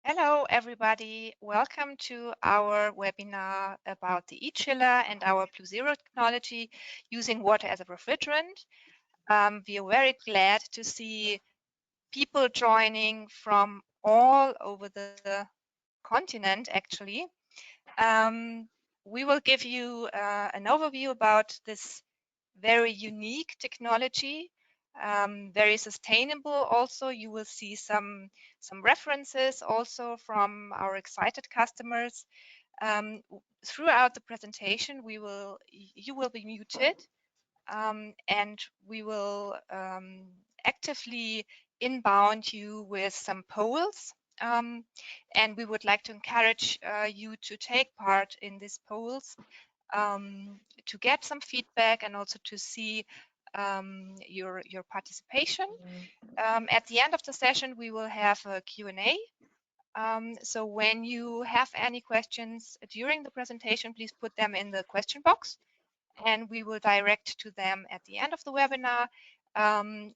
Hello, everybody. Welcome to our webinar about the e-chiller and our Bluezero technology using water as a refrigerant. We are very glad to see people joining from all over the continent, actually. We will give you an overview about this very unique technology, very sustainable also. You will see some references also from our excited customers. Throughout the presentation, you will be muted, and we will actively inbound you with some polls. And we would like to encourage you to take part in these polls to get some feedback and also to see your participation. At the end of the session, we will have a Q&A. So when you have any questions during the presentation, please put them in the question box, and we will direct to them at the end of the webinar. And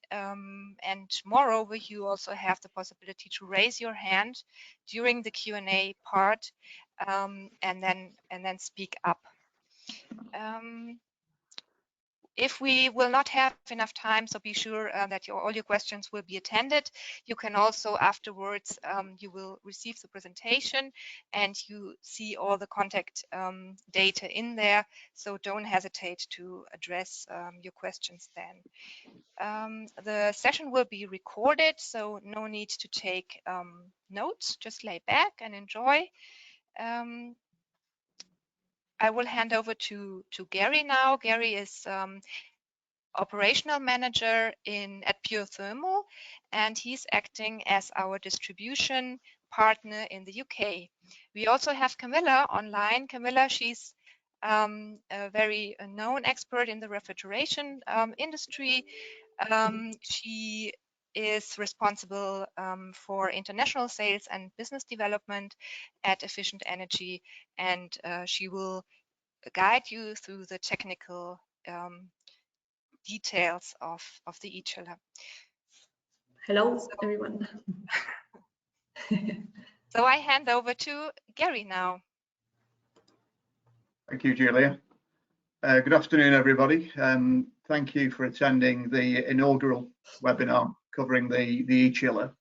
moreover, you also have the possibility to raise your hand during the Q&A part, and then speak up. If we will not have enough time, so be sure that all your questions will be attended. You can also afterwards, you will receive the presentation and you see all the contact data in there. So don't hesitate to address your questions then. The session will be recorded, so no need to take notes, just lay back and enjoy. I will hand over to Gary now. Gary is operational manager at Pure Thermal, and he's acting as our distribution partner in the UK. We also have Camilla online. Camilla, she's a very known expert in the refrigeration industry. She is responsible for international sales and business development at Efficient Energy, and she will guide you through the technical details of the e-chiller. Hello, everyone. So I hand over to Gary now. Thank you, Julia. Good afternoon, everybody. Thank you for attending the inaugural webinar covering the e-chiller.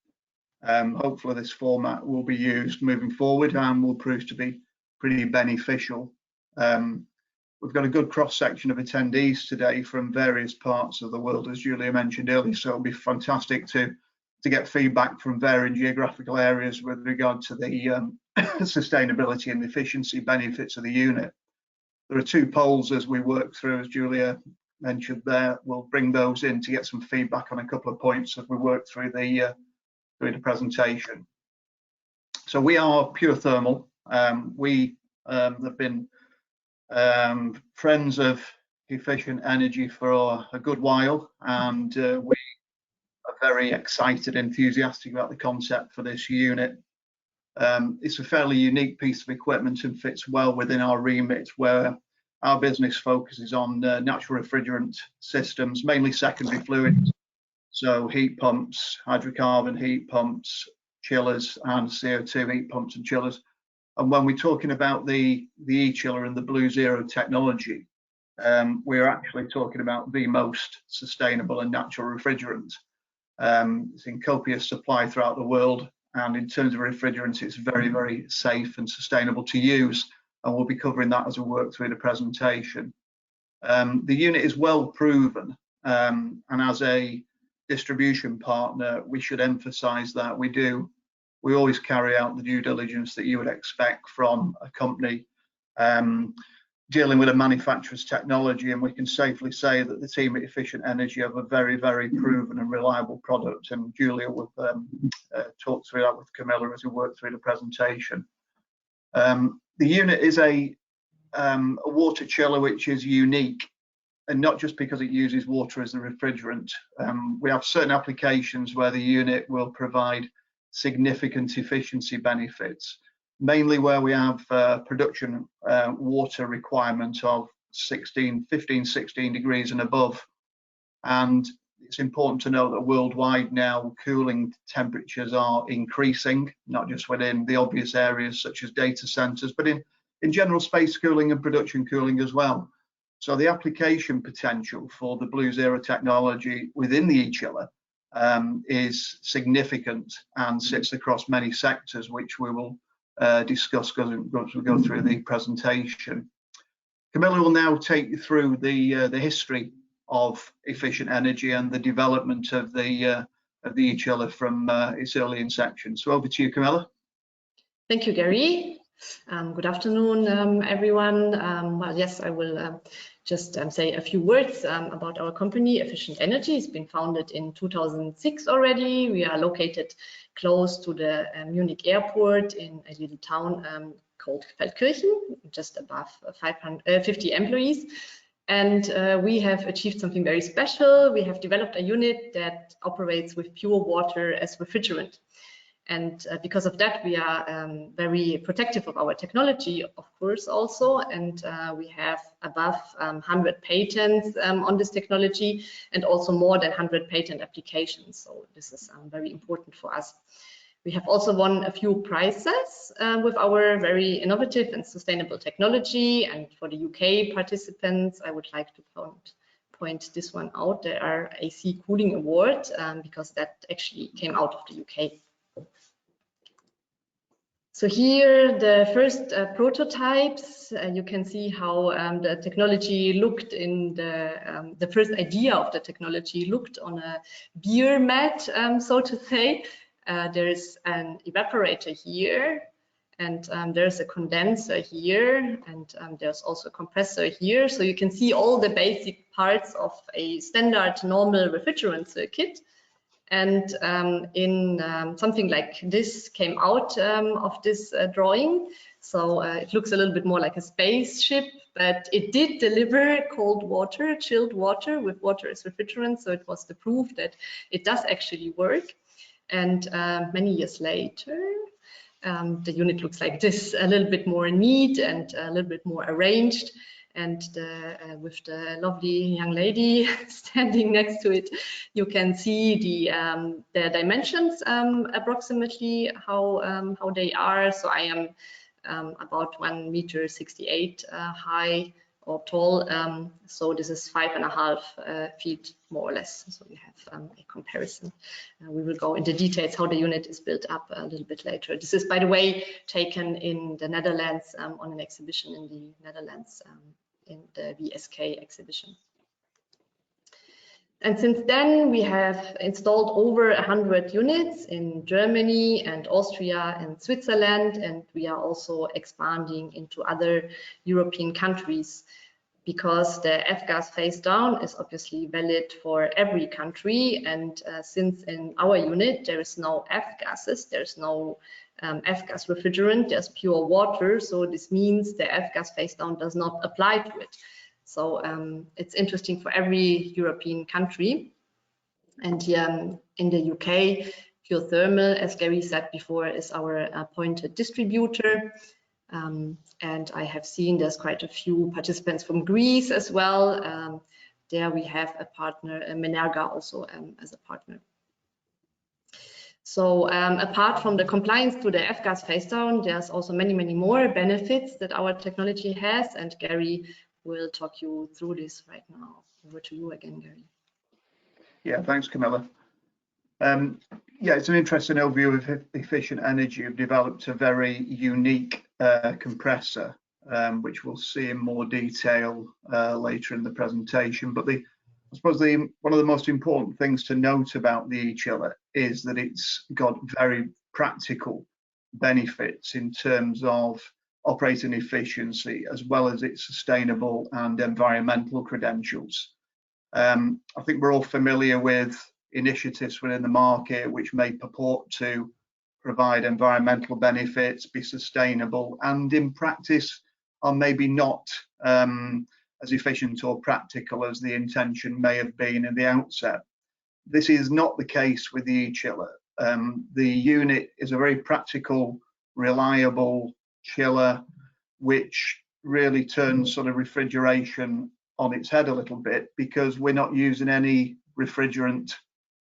Hopefully this format will be used moving forward and will prove to be pretty beneficial. We've got a good cross-section of attendees today from various parts of the world, as Julia mentioned earlier, so it'll be fantastic to get feedback from varying geographical areas with regard to the sustainability and efficiency benefits of the unit. There are two polls as we work through, as Julia mentioned there. We'll bring those in to get some feedback on a couple of points as we work through the presentation. So we are Pure Thermal. We have been friends of Efficient Energy for a good while, and we are very excited, enthusiastic about the concept for this unit. It's a fairly unique piece of equipment and fits well within our remit, where our business focuses on natural refrigerant systems, mainly secondary fluids, so heat pumps, hydrocarbon heat pumps, chillers, and CO2 heat pumps and chillers. And when we're talking about the e-chiller and the Bluezero technology, we're actually talking about the most sustainable and natural refrigerant. It's in copious supply throughout the world, and in terms of refrigerants, it's very, very safe and sustainable to use, and we'll be covering that as we work through the presentation. The unit is well proven, and as a distribution partner, we should emphasize that we always carry out the due diligence that you would expect from a company dealing with a manufacturer's technology, and we can safely say that the team at Efficient Energy have a very, very proven and reliable product, and Julia will talk through that with Camilla as we work through the presentation. The unit is a water chiller which is unique, and not just because it uses water as the refrigerant. We have certain applications where the unit will provide significant efficiency benefits, mainly where we have production water requirement of 15, 16 degrees and above. And it's important to know that worldwide now cooling temperatures are increasing, not just within the obvious areas such as data centers, but in general space cooling and production cooling as well. So the application potential for the Bluezero technology within the e-chiller is significant and sits across many sectors, which we will discuss as we go through the presentation. Camilla will now take you through the history of efficient energy and the development of the e-chiller from its early inception. So over to you, Camilla. Thank you, Gary. Good afternoon, everyone. Well, yes, I will just say a few words about our company, Efficient Energy. It's been founded in 2006 already. We are located close to the Munich airport in a little town called Feldkirchen, just above 50 employees. And we have achieved something very special. We have developed a unit that operates with pure water as refrigerant. And because of that, we are very protective of our technology, of course, also. And we have above 100 patents on this technology and also more than 100 patent applications. So this is very important for us. We have also won a few prizes with our very innovative and sustainable technology. And for the UK participants, I would like to point this one out. There are AC Cooling Award because that actually came out of the UK. So here, the first prototypes, you can see how the technology looked in the first idea of the technology looked on a beer mat, so to say. There is an evaporator here, and there's a condenser here, and there's also a compressor here. So you can see all the basic parts of a standard normal refrigerant circuit. And in something like this came out of this drawing. So it looks a little bit more like a spaceship, but it did deliver cold water, chilled water with water as refrigerant. So it was the proof that it does actually work. And many years later, the unit looks like this, a little bit more neat and a little bit more arranged. And with the lovely young lady standing next to it, you can see the dimensions approximately how they are. So I am about 1.68 m high or tall. So this is 5.5 feet more or less. So we have a comparison. We will go into details how the unit is built up a little bit later. This is, by the way, taken in the Netherlands on an exhibition in the Netherlands. In the VSK exhibition. And since then, we have installed over 100 units in Germany and Austria and Switzerland, and we are also expanding into other European countries because the F-gas phase down is obviously valid for every country. And since in our unit, there is no F-gases, there's no F-gas refrigerant, there's pure water. So this means the F-gas phase down does not apply to it. So it's interesting for every European country. And here in the UK, Pure Thermal, as Gary said before, is our appointed distributor. And I have seen there's quite a few participants from Greece as well. There we have a partner, Menerga, also as a partner. So apart from the compliance to the F-gas phase down, there's also many, many more benefits that our technology has, and Gary will talk you through this right now. Over to you again, Gary. Yeah, thanks, Camilla. Yeah, it's an interesting overview of efficient energy. We've developed a very unique compressor, which we'll see in more detail later in the presentation. But I suppose one of the most important things to note about the e-chiller is that it's got very practical benefits in terms of operating efficiency, as well as its sustainable and environmental credentials. I think we're all familiar with initiatives within the market which may purport to provide environmental benefits, be sustainable, and in practice are maybe not as efficient or practical as the intention may have been in the outset. This is not the case with the e-chiller. The unit is a very practical, reliable chiller, which really turns sort of refrigeration on its head a little bit, because we're not using any refrigerant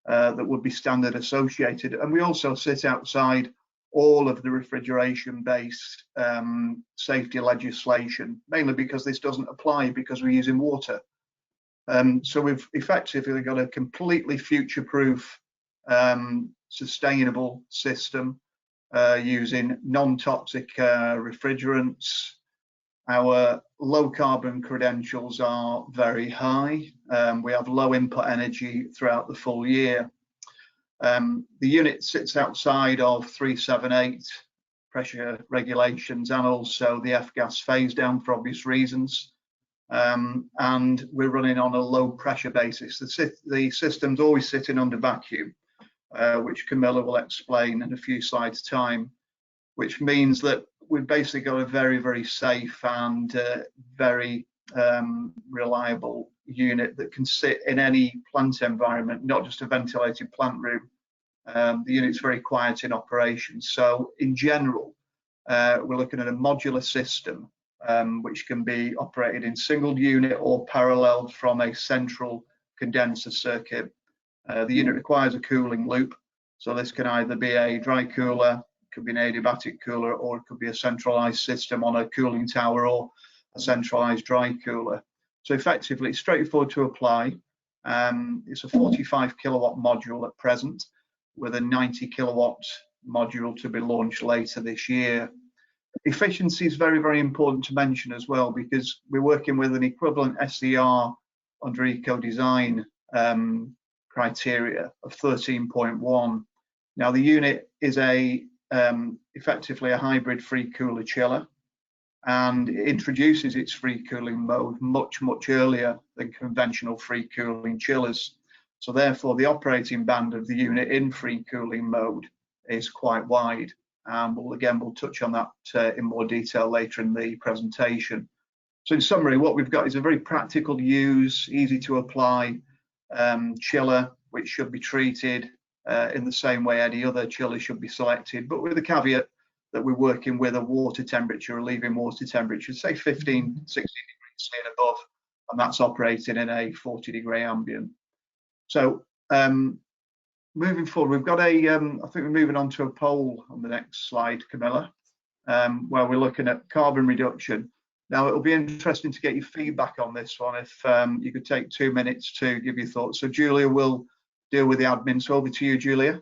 that would be standard associated. And we also sit outside all of the refrigeration-based safety legislation, mainly because this doesn't apply because we're using water. So we've effectively got a completely future-proof, sustainable system using non-toxic refrigerants. Our low carbon credentials are very high. We have low input energy throughout the full year. The unit sits outside of 378 pressure regulations and also the F-gas phase down for obvious reasons. And we're running on a low pressure basis. The system's always sitting under vacuum, which Camilla will explain in a few slides' time, which means that we've basically got a very, very safe and very reliable unit that can sit in any plant environment, not just a ventilated plant room. The unit's very quiet in operation. So in general, we're looking at a modular system which can be operated in single unit or paralleled from a central condenser circuit. The unit requires a cooling loop, so this can either be a dry cooler, could be an adiabatic cooler, or it could be a centralized system on a cooling tower or a centralized dry cooler. So effectively, it's straightforward to apply. It's a 45 kilowatt module at present, with a 90 kilowatt module to be launched later this year. Efficiency is very, very important to mention as well, because we're working with an equivalent SCR under eco-design criteria of 13.1. Now the unit is effectively a hybrid free cooler chiller, and it introduces its free cooling mode much earlier than conventional free cooling chillers. So therefore the operating band of the unit in free cooling mode is quite wide. And we'll touch on that in more detail later in the presentation. So in summary, what we've got is a very practical to use, easy to apply chiller, which should be treated in the same way any other chiller should be selected, but with the caveat that we're working with a water temperature, a leaving water temperature, say 15, 16 degrees C and above, and that's operating in a 40-degree ambient. So moving forward, we've got I think we're moving on to a poll on the next slide, Camilla, where we're looking at carbon reduction. Now, it'll be interesting to get your feedback on this one, if you could take 2 minutes to give your thoughts. So Julia will deal with the admin. So over to you, Julia.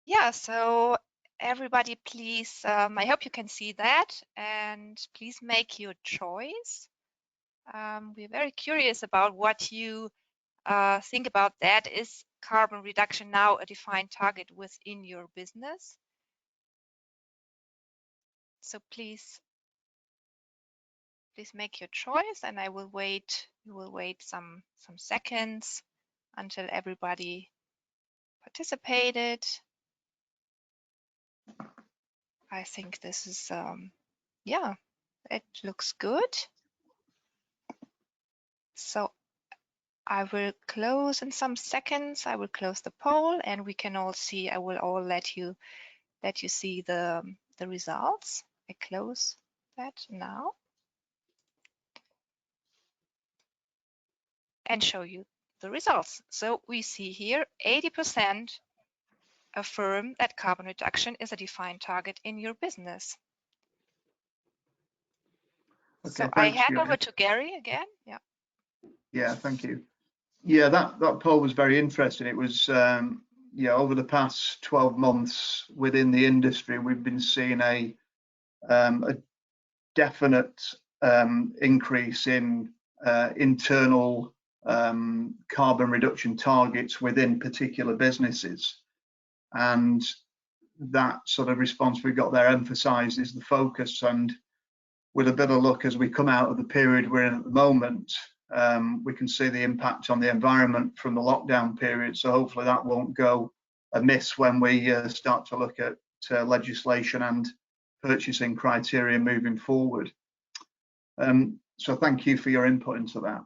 Yeah, so everybody, please, I hope you can see that, and please make your choice. We're very curious about what you think about that. Is carbon reduction now a defined target within your business? So please make your choice, and I will wait. We will wait some seconds until everybody participated. I think this is yeah, it looks good. So I will close in some seconds. I will close the poll, and we can all see. I will all let you see the results. I close that now and show you the results. So we see here 80% affirm that carbon reduction is a defined target in your business. Okay, so I hand over to Gary again. Yeah. Yeah, thank you. Yeah, that poll was very interesting. It was, yeah, over the past 12 months within the industry, we've been seeing a definite increase in internal carbon reduction targets within particular businesses. And that sort of response we got there emphasizes the focus, and with a bit of luck as we come out of the period we're in at the moment, we can see the impact on the environment from the lockdown period. So hopefully that won't go amiss when we start to look at legislation and purchasing criteria moving forward. So thank you for your input into that.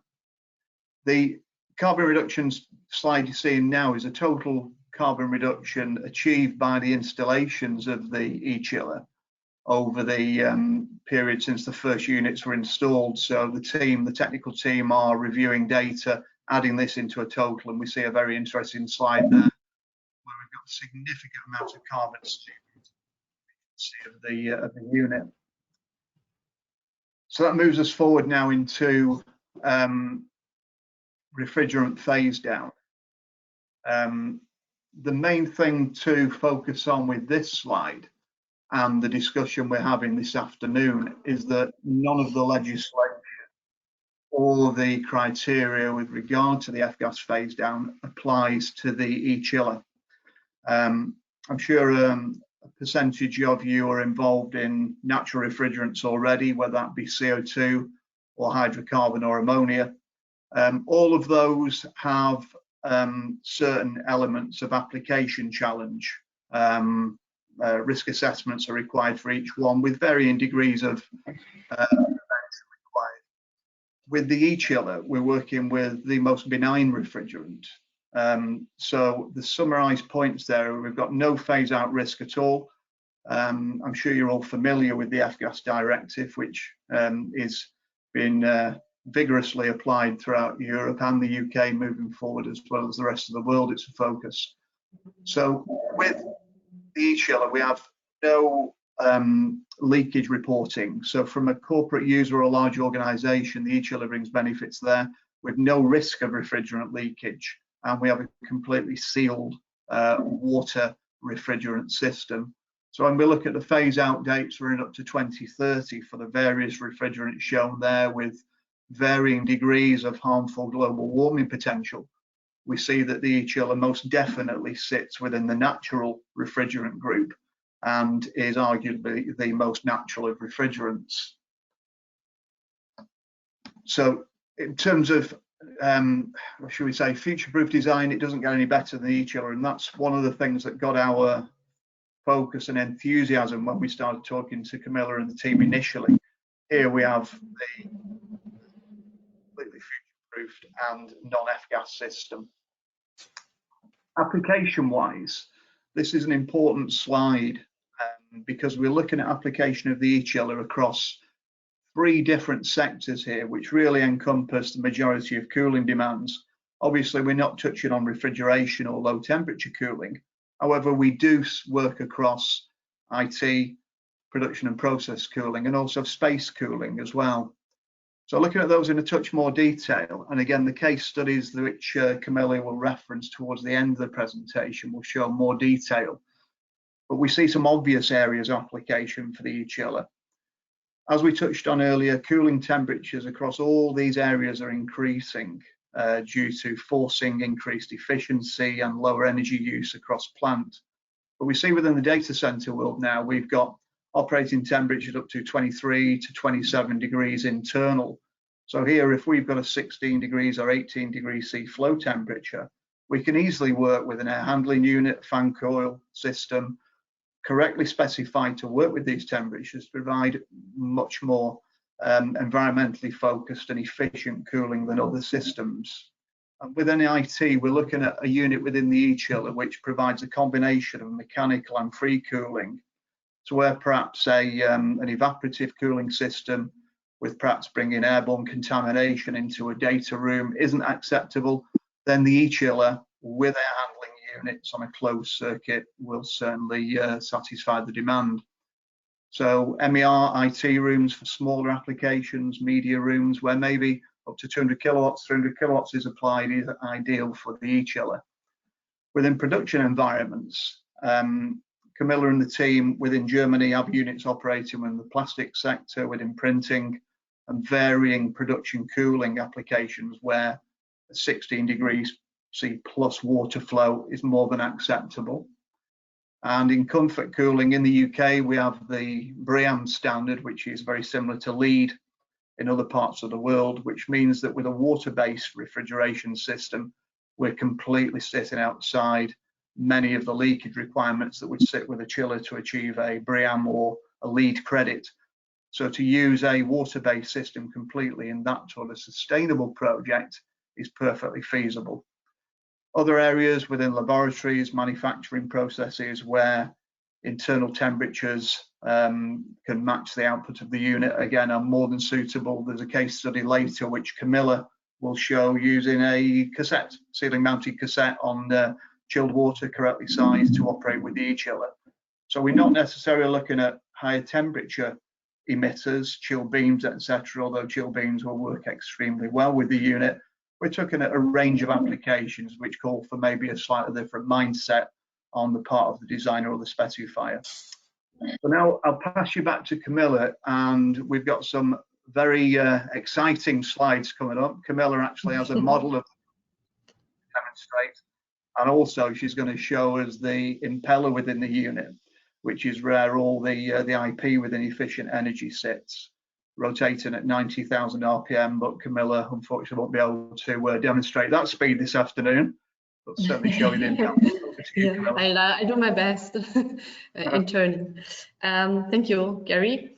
The carbon reductions slide you're seeing now is a total carbon reduction achieved by the installations of the e-chiller over the period since the first units were installed. So the technical team are reviewing data adding this into a total, and we see a very interesting slide there where we've got a significant amount of carbon of the unit. So that moves us forward now into refrigerant phased out. The main thing to focus on with this slide and the discussion we're having this afternoon is that none of the legislation or the criteria with regard to the F-gas phase down applies to the e-chiller. I'm sure a percentage of you are involved in natural refrigerants already, whether that be CO2 or hydrocarbon or ammonia. All of those have certain elements of application challenge. Risk assessments are required for each one with varying degrees of prevention required. With the e-chiller, we're working with the most benign refrigerant. So the summarized points there, we've got no phase out risk at all. I'm sure you're all familiar with the F-gas directive, which is being vigorously applied throughout Europe and the UK moving forward, as well as the rest of the world. It's a focus. So with the e-chiller, we have no leakage reporting. So from a corporate user or a large organization, the e-chiller brings benefits there with no risk of refrigerant leakage. And we have a completely sealed water refrigerant system. So when we look at the phase out dates, we're in up to 2030 for the various refrigerants shown there with varying degrees of harmful global warming potential. We see that the e-chiller most definitely sits within the natural refrigerant group and is arguably the most natural of refrigerants. So in terms of what should we say, future-proof design, it doesn't get any better than the e-chiller, and that's one of the things that got our focus and enthusiasm when we started talking to Camilla and the team initially. Here we have the completely future-proofed and non-F-gas system. Application-wise, this is an important slide because we're looking at application of the e-chiller across 3 different sectors here, which really encompass the majority of cooling demands. Obviously, we're not touching on refrigeration or low temperature cooling. However, we do work across IT, production and process cooling, and also space cooling as well. So looking at those in a touch more detail, and again, the case studies which Camilla will reference towards the end of the presentation will show more detail. But we see some obvious areas of application for the e-chiller. As we touched on earlier, cooling temperatures across all these areas are increasing due to forcing increased efficiency and lower energy use across plant. But we see within the data center world now, we've got operating temperatures up to 23 to 27 degrees internal. So here, if we've got a 16 degrees or 18 degrees C flow temperature, we can easily work with an air handling unit, fan coil system, correctly specified to work with these temperatures, to provide much more environmentally focused and efficient cooling than other systems. And within IT, we're looking at a unit within the e-chiller which provides a combination of mechanical and free cooling. So where perhaps an evaporative cooling system with perhaps bringing airborne contamination into a data room isn't acceptable, then the e-chiller with air handling units on a closed circuit will certainly satisfy the demand. So MER IT rooms for smaller applications, media rooms where maybe up to 200 kilowatts, 300 kilowatts is applied is ideal for the e-chiller. Within production environments, Camilla and the team within Germany have units operating in the plastic sector, within printing and varying production cooling applications where 16 degrees C plus water flow is more than acceptable. And in comfort cooling in the UK, we have the BREEAM standard, which is very similar to LEED in other parts of the world, which means that with a water-based refrigeration system, we're completely sitting outside many of the leakage requirements that would sit with a chiller to achieve a BREEAM or a LEED credit. So to use a water-based system completely in that sort of sustainable project is perfectly feasible. Other areas within laboratories, manufacturing processes where internal temperatures can match the output of the unit, again, are more than suitable. There's a case study later which Camilla will show using a cassette, ceiling mounted cassette on chilled water correctly sized to operate with the e-chiller. So we're not necessarily looking at higher temperature emitters, chill beams, etc., although chill beams will work extremely well with the unit. We're looking at a range of applications which call for maybe a slightly different mindset on the part of the designer or the specifier. So now I'll pass you back to Camilla, and we've got some very exciting slides coming up. Camilla actually has a model of demonstrate, and also she's going to show us the impeller within the unit, which is where all the IP within efficient energy sits, rotating at 90,000 RPM. But Camilla, unfortunately, won't be able to demonstrate that speed this afternoon, but certainly show you the impeller. Yeah, I'll do my best in turning. Thank you, Gary.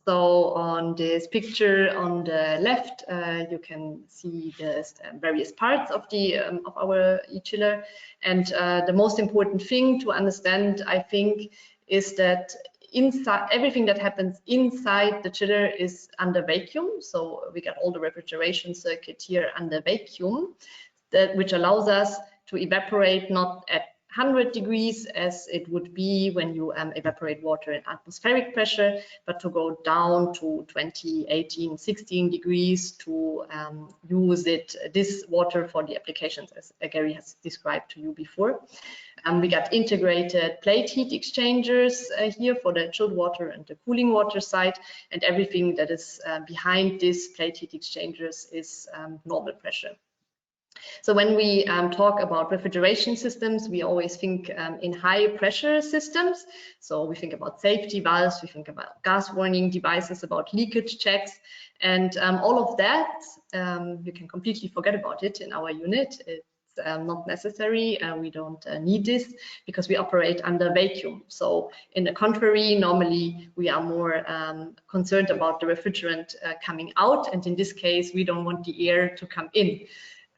So on this picture on the left, you can see the various parts of the of our e-chiller, and the most important thing to understand, I think, is that inside everything that happens inside the chiller is under vacuum. So we got all the refrigeration circuit here under vacuum, which allows us to evaporate not at 100 degrees as it would be when you evaporate water in atmospheric pressure, but to go down to 20, 18, 16 degrees to use this water for the applications as Gary has described to you before. We got integrated plate heat exchangers here for the chilled water and the cooling water side, and everything that is behind this plate heat exchangers is normal pressure. So when we talk about refrigeration systems, we always think in high pressure systems. So we think about safety valves, we think about gas warning devices, about leakage checks, and all of that, you can completely forget about it in our unit. It's not necessary, we don't need this because we operate under vacuum. So in the contrary, normally we are more concerned about the refrigerant coming out, and in this case, we don't want the air to come in.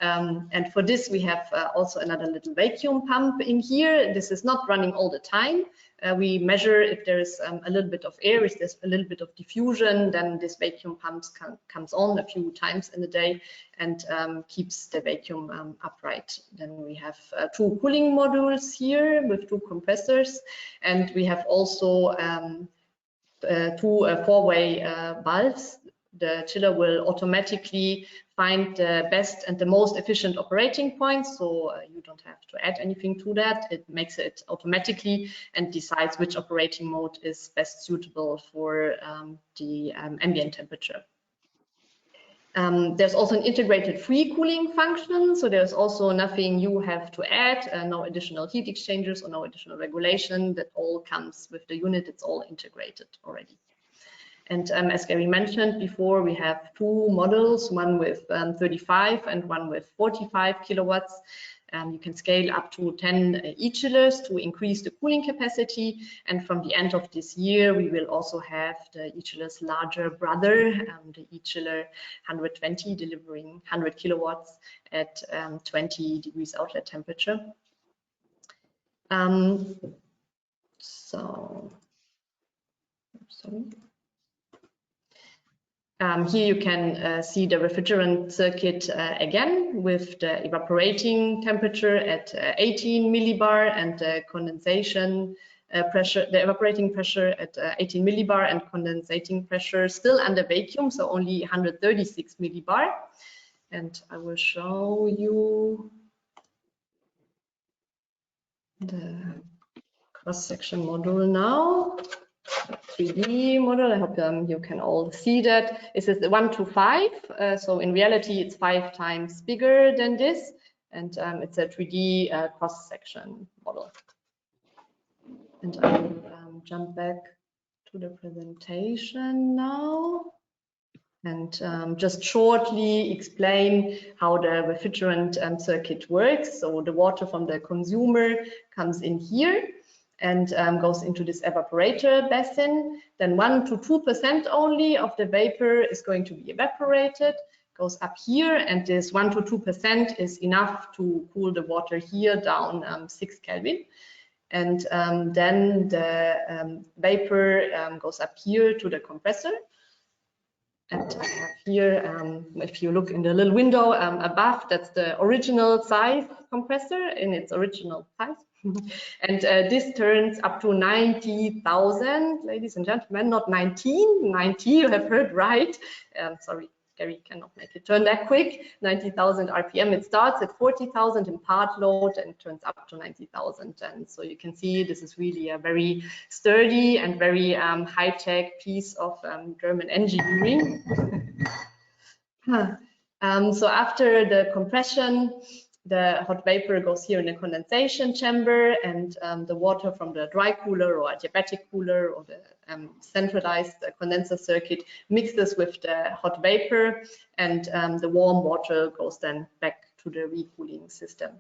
And for this, we have also another little vacuum pump in here. This is not running all the time. We measure if there is a little bit of air, if there's a little bit of diffusion, then this vacuum pump comes on a few times in the day and keeps the vacuum upright. Then we have two cooling modules here with two compressors, and we have also two four-way valves. The chiller will automatically find the best and the most efficient operating points, so you don't have to add anything to that. It makes it automatically and decides which operating mode is best suitable for the ambient temperature. There's also an integrated free cooling function, so there's also nothing you have to add, no additional heat exchangers or no additional regulation. That all comes with the unit, it's all integrated already. And as Gary mentioned before, we have two models, one with 35 and one with 45 kilowatts. You can scale up to 10 e-chillers to increase the cooling capacity. And from the end of this year, we will also have the e-chiller's larger brother, the e-chiller 120, delivering 100 kilowatts at 20 degrees outlet temperature. Here you can see the refrigerant circuit again with the evaporating temperature at 18 millibar and the condensation pressure, the evaporating pressure at 18 millibar and condensating pressure still under vacuum, so only 136 millibar. And I will show you the cross-section model now. 3D model. I hope you can all see that. This is the 1 to 5. So in reality, it's 5 times bigger than this, and it's a 3D cross-section model. And I will jump back to the presentation now and just shortly explain how the refrigerant circuit works. So the water from the consumer comes in here and goes into this evaporator basin. Then 1 to 2% only of the vapor is going to be evaporated, goes up here, and this 1 to 2% is enough to cool the water here down 6 Kelvin. And then the vapor goes up here to the compressor. And here, if you look in the little window above, that's the original size compressor in its original size. And this turns up to 90,000, ladies and gentlemen, not 19, 90, you have heard right. Sorry, Gary cannot make it turn that quick. 90,000 RPM. It starts at 40,000 in part load and turns up to 90,000. And so you can see this is really a very sturdy and very high-tech piece of German engineering. So after the compression, the hot vapor goes here in the condensation chamber, and the water from the dry cooler or adiabatic cooler or the centralized condenser circuit mixes with the hot vapor, and the warm water goes then back to the recooling system.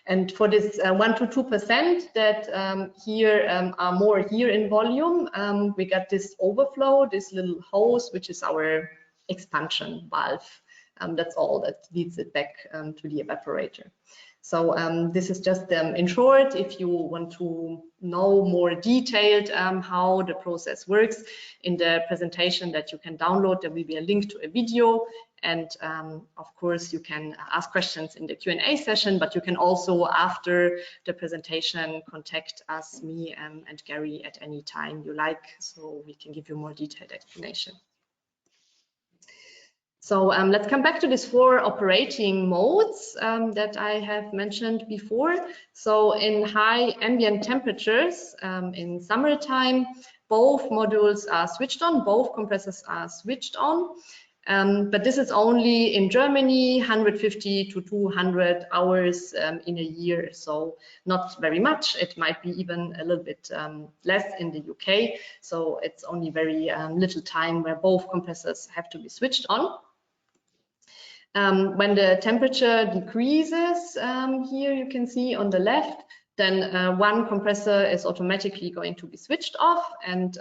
And for this 1 to 2% that here are more here in volume, we got this overflow, this little hose, which is our expansion valve. That's all that leads it back to the evaporator. So this is just in short, if you want to know more detailed how the process works, in the presentation that you can download, there will be a link to a video. And of course, you can ask questions in the Q&A session, but you can also, after the presentation, contact us, me, and Gary at any time you like, so we can give you more detailed explanation. So let's come back to these 4 operating modes that I have mentioned before. So in high ambient temperatures, in summertime, both modules are switched on, both compressors are switched on. But this is only in Germany, 150 to 200 hours in a year, so not very much. It might be even a little bit less in the UK. So it's only very little time where both compressors have to be switched on. When the temperature decreases, here you can see on the left, then one compressor is automatically going to be switched off, and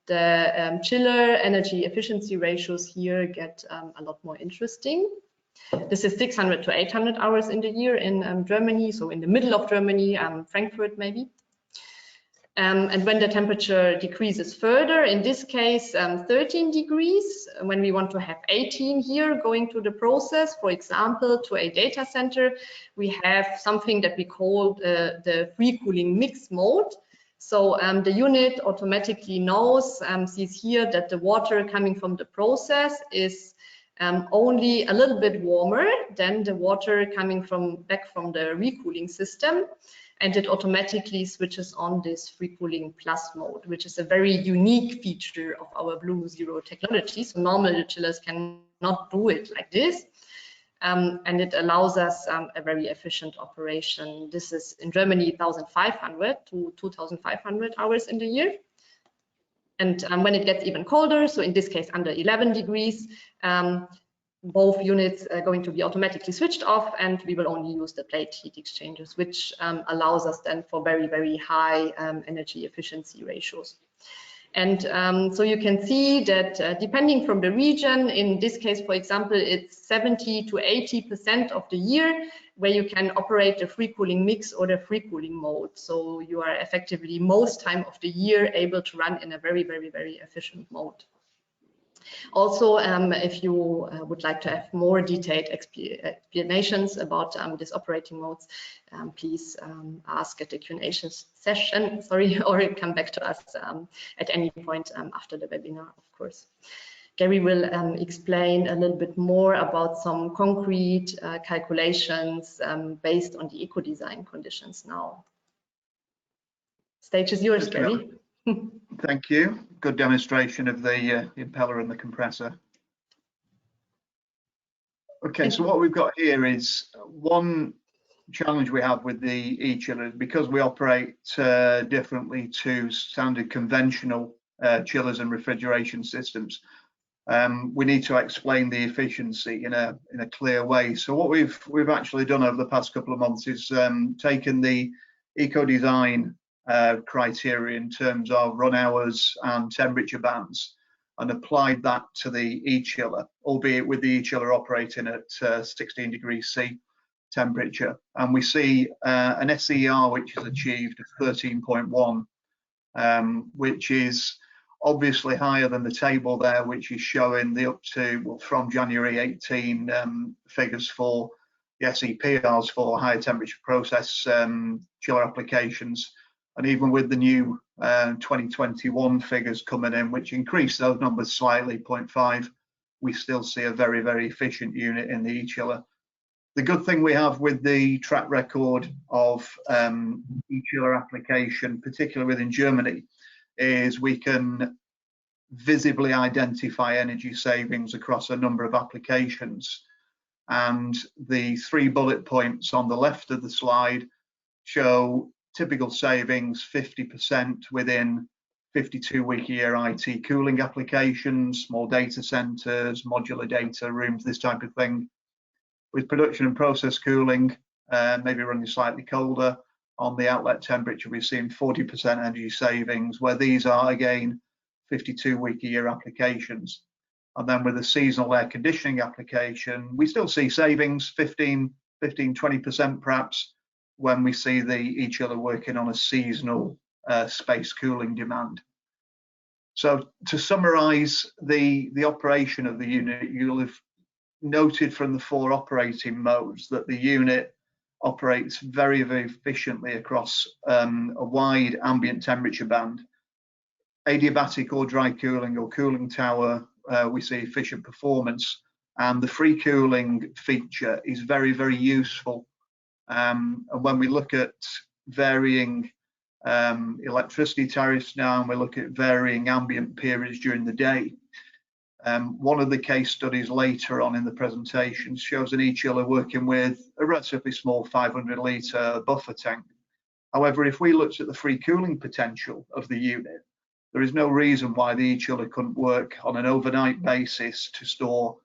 the chiller energy efficiency ratios here get a lot more interesting. This is 600 to 800 hours in the year in Germany, so in the middle of Germany, Frankfurt maybe. And when the temperature decreases further, in this case 13 degrees, when we want to have 18 here going to the process, for example, to a data center, we have something that we call the free cooling mix mode. So the unit automatically knows, sees here that the water coming from the process is only a little bit warmer than the water coming back from the recooling system. And it automatically switches on this free cooling plus mode, which is a very unique feature of our Bluezero technology. So normally the chillers cannot do it like this. And it allows us a very efficient operation. This is in Germany 1,500 to 2,500 hours in the year. And when it gets even colder, so in this case under 11 degrees, both units are going to be automatically switched off, and we will only use the plate heat exchangers, which allows us then for very, very high energy efficiency ratios. And so you can see that depending from the region, in this case, for example, it's 70 to 80% of the year where you can operate the free cooling mix or the free cooling mode. So you are effectively most time of the year able to run in a very, very, very efficient mode. Also, if you would like to have more detailed explanations about these operating modes, please ask at the Q&A session, or come back to us at any point after the webinar, of course. Gary will explain a little bit more about some concrete calculations based on the eco-design conditions now. Stage is yours, Gary. Thank you. Good demonstration of the impeller and the compressor. Okay, so what we've got here is one challenge we have with the e-chiller, because we operate differently to standard conventional chillers and refrigeration systems. We need to explain the efficiency in a clear way. So what we've actually done over the past couple of months is taken the eco-design criteria in terms of run hours and temperature bands and applied that to the e-chiller, albeit with the e-chiller operating at 16 degrees C temperature. And we see an SCR which is achieved of 13.1, which is obviously higher than the table there, which is showing the up to, well, from January 18 figures for the SEPRs for higher temperature process chiller applications. And even with the new 2021 figures coming in, which increased those numbers slightly, 0.5, we still see a very, very efficient unit in the e-chiller. The good thing we have with the track record of e-chiller application, particularly within Germany, is we can visibly identify energy savings across a number of applications. And the 3 bullet points on the left of the slide show typical savings 50% within 52-week-a-year IT cooling applications, small data centers, modular data rooms, this type of thing. With production and process cooling, maybe running slightly colder, on the outlet temperature, we've seen 40% energy savings, where these are, again, 52-week-a-year applications. And then with the seasonal air conditioning application, we still see savings, 15-20% perhaps, when we see the e-chiller working on a seasonal space cooling demand. So to summarize the operation of the unit, you'll have noted from the 4 operating modes that the unit operates very, very efficiently across a wide ambient temperature band. Adiabatic or dry cooling or cooling tower, we see efficient performance, and the free cooling feature is very, very useful. And when we look at varying electricity tariffs now, and we look at varying ambient periods during the day, one of the case studies later on in the presentation shows an e-chiller working with a relatively small 500-litre buffer tank. However, if we looked at the free cooling potential of the unit, there is no reason why the e-chiller couldn't work on an overnight basis to store,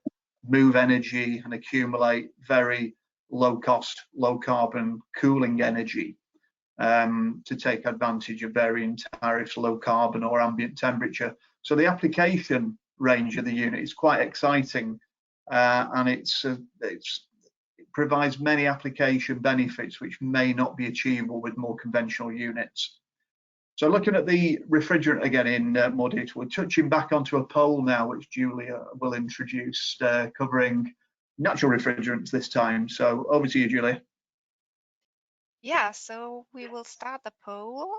move energy and accumulate very low cost, low carbon cooling energy to take advantage of varying tariffs, low carbon or ambient temperature. So the application range of the unit is quite exciting, and it provides many application benefits which may not be achievable with more conventional units. So looking at the refrigerant again in more detail, we're touching back onto a poll now, which Julia will introduce, covering natural refrigerants this time. So over to you, Julia. Yeah, so we will start the poll,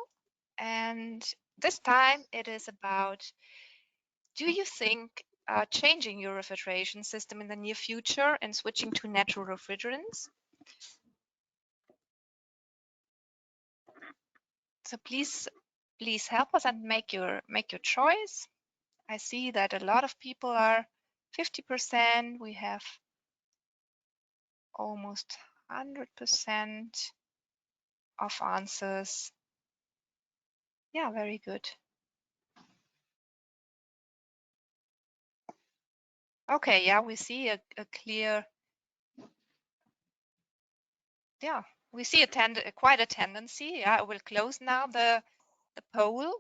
and this time it is about, do you think changing your refrigeration system in the near future and switching to natural refrigerants? So please help us and make your choice. I see that a lot of people are 50%. We have almost 100% of answers. Yeah, very good. Okay, yeah, we see a clear, yeah, we see quite a tendency. Yeah, I will close now the poll.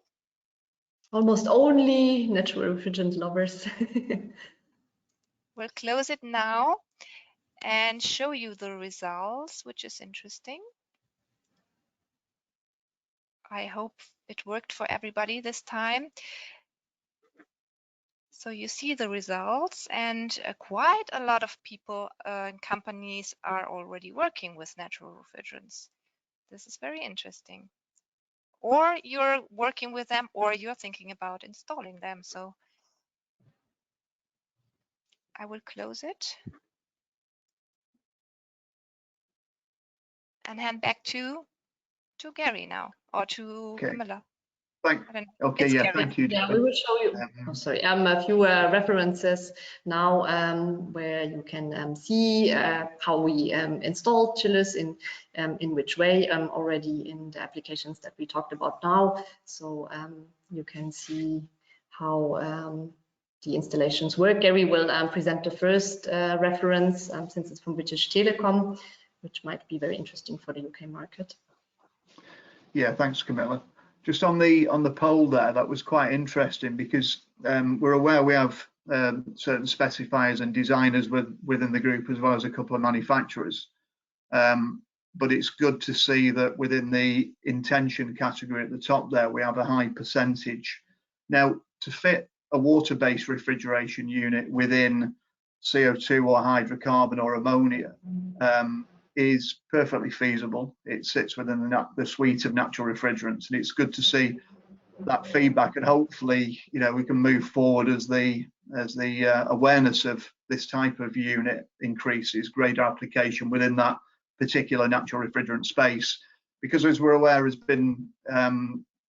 Almost only natural refrigerant lovers. We'll close it now and show you the results, which is interesting. I hope it worked for everybody this time. So you see the results, and quite a lot of people and companies are already working with natural refrigerants. This is very interesting. Or you're working with them, or you're thinking about installing them. So I will close it and hand back to Gary now, or to Camilla. Okay, yeah, Gary. thank you. Yeah, we will show you. A few references now where you can see how we install chillers in which way already in the applications that we talked about now. So you can see how the installations work. Gary will present the first reference since it's from British Telecom, which might be very interesting for the UK market. Yeah, thanks, Camilla. Just on the poll there, that was quite interesting because we're aware we have certain specifiers and designers within the group, as well as a couple of manufacturers. But it's good to see that within the intention category at the top there, we have a high percentage. Now, to fit a water-based refrigeration unit within CO2 or hydrocarbon or ammonia is perfectly feasible. It sits within the suite of natural refrigerants, and it's good to see that feedback, and hopefully, you know, we can move forward as the awareness of this type of unit increases, greater application within that particular natural refrigerant space, because as we're aware has been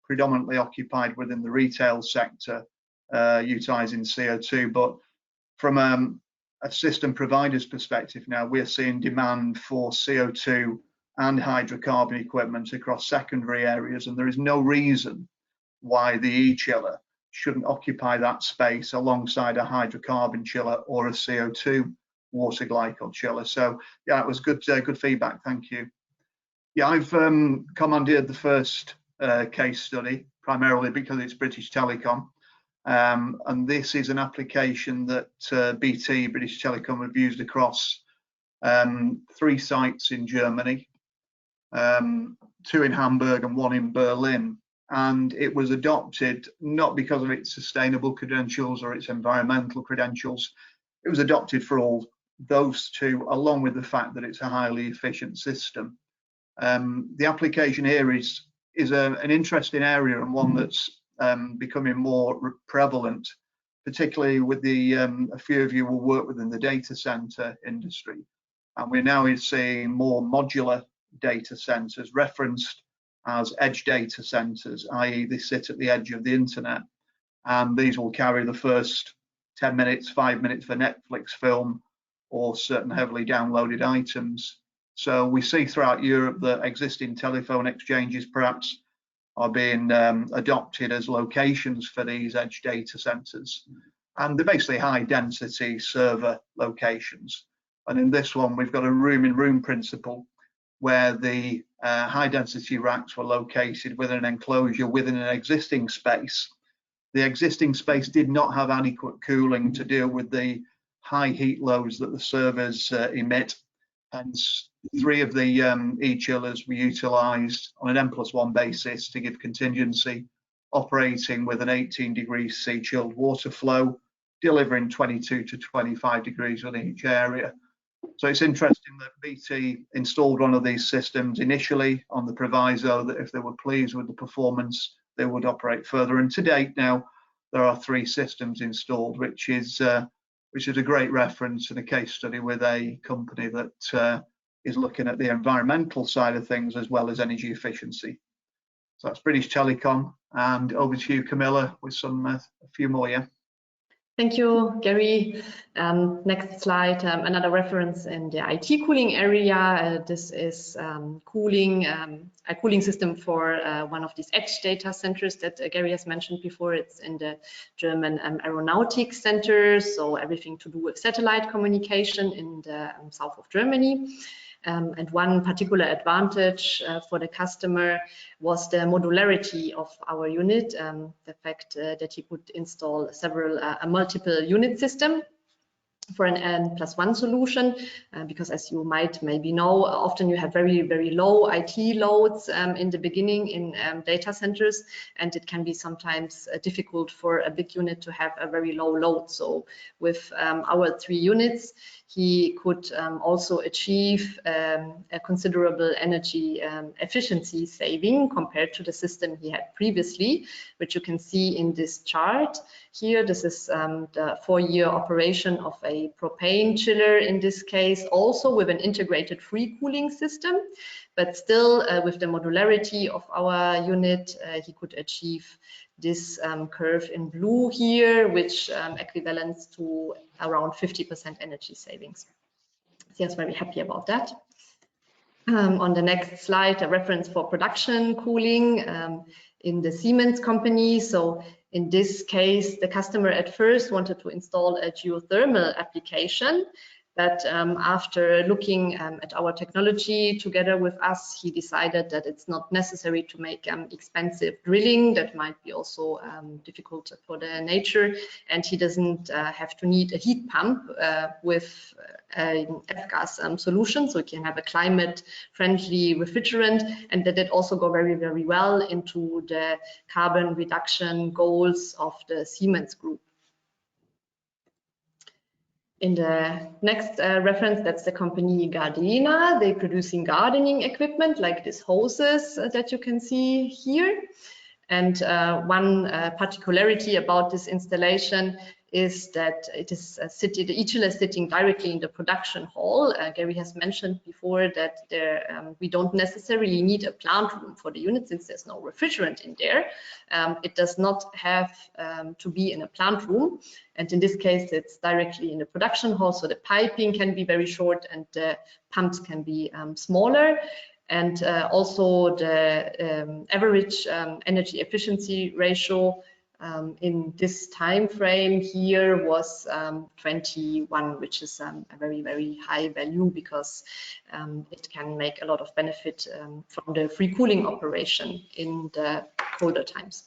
predominantly occupied within the retail sector, utilizing CO2. But from a system provider's perspective now, we're seeing demand for CO2 and hydrocarbon equipment across secondary areas, and there is no reason why the e-chiller shouldn't occupy that space alongside a hydrocarbon chiller or a CO2 water glycol chiller. So yeah, it was good feedback, thank you. Yeah, I've commandeered the first case study, primarily because it's British Telecom. And this is an application that BT, British Telecom, have used across 3 sites in Germany, 2 in Hamburg and 1 in Berlin. And it was adopted not because of its sustainable credentials or its environmental credentials. It was adopted for all those 2, along with the fact that it's a highly efficient system. The application here is an interesting area, and one that's becoming more prevalent, particularly with a few of you will work within the data center industry, and we're now seeing more modular data centers referenced as edge data centers, i.e. they sit at the edge of the internet, and these will carry the first 10 minutes, 5 minutes for Netflix film or certain heavily downloaded items. So we see throughout Europe that existing telephone exchanges perhaps are being adopted as locations for these edge data centers, and they're basically high density server locations. And in this one, we've got a room in room principle where the high density racks were located within an enclosure within an existing space. The existing space did not have adequate cooling to deal with the high heat loads that the servers emit. Hence, 3 of the e-chillers were utilised on an N+1 basis to give contingency, operating with an 18 degrees C chilled water flow, delivering 22 to 25 degrees within each area. So it's interesting that BT installed one of these systems initially on the proviso that if they were pleased with the performance, they would operate further. And to date now, there are 3 systems installed, which is a great reference and a case study with a company that is looking at the environmental side of things as well as energy efficiency. So that's British Telecom, and over to you, Camilla, with a few more. Yeah. Thank you, Gary. Next slide, another reference in the IT cooling area. This is a cooling system for one of these edge data centers that Gary has mentioned before. It's in the German Aeronautics Center, so everything to do with satellite communication in the south of Germany. And one particular advantage for the customer was the modularity of our unit, the fact that he could install a multiple unit system for an N+1 solution, because as you might maybe know, often you have very, very low IT loads in the beginning in data centers, and it can be sometimes difficult for a big unit to have a very low load. So with our 3 units, he could also achieve a considerable energy efficiency saving compared to the system he had previously, which you can see in this chart here. This is the 4-year operation of a propane chiller in this case, also with an integrated free cooling system, but still with the modularity of our unit, he could achieve this curve in blue here, which equivalents to around 50% energy savings. So I'm very happy about that. On the next slide, a reference for production cooling in the Siemens company. So in this case, the customer at first wanted to install a geothermal application, But after looking at our technology together with us, he decided that it's not necessary to make expensive drilling. That might be also difficult for the nature, and he doesn't have to need a heat pump with an F-gas solution, so he can have a climate-friendly refrigerant, and that it also go very, very well into the carbon reduction goals of the Siemens Group. In the next reference, that's the company Gardena. They're producing gardening equipment like these hoses that you can see here. And one particularity about this installation is that it is the e-chiller is sitting directly in the production hall. Gary has mentioned before that we don't necessarily need a plant room for the unit since there's no refrigerant in there. It does not have to be in a plant room. And in this case, it's directly in the production hall. So the piping can be very short and the pumps can be smaller. And also the average energy efficiency ratio in this time frame here was 21, which is a very, very high value because it can make a lot of benefit from the free cooling operation in the colder times.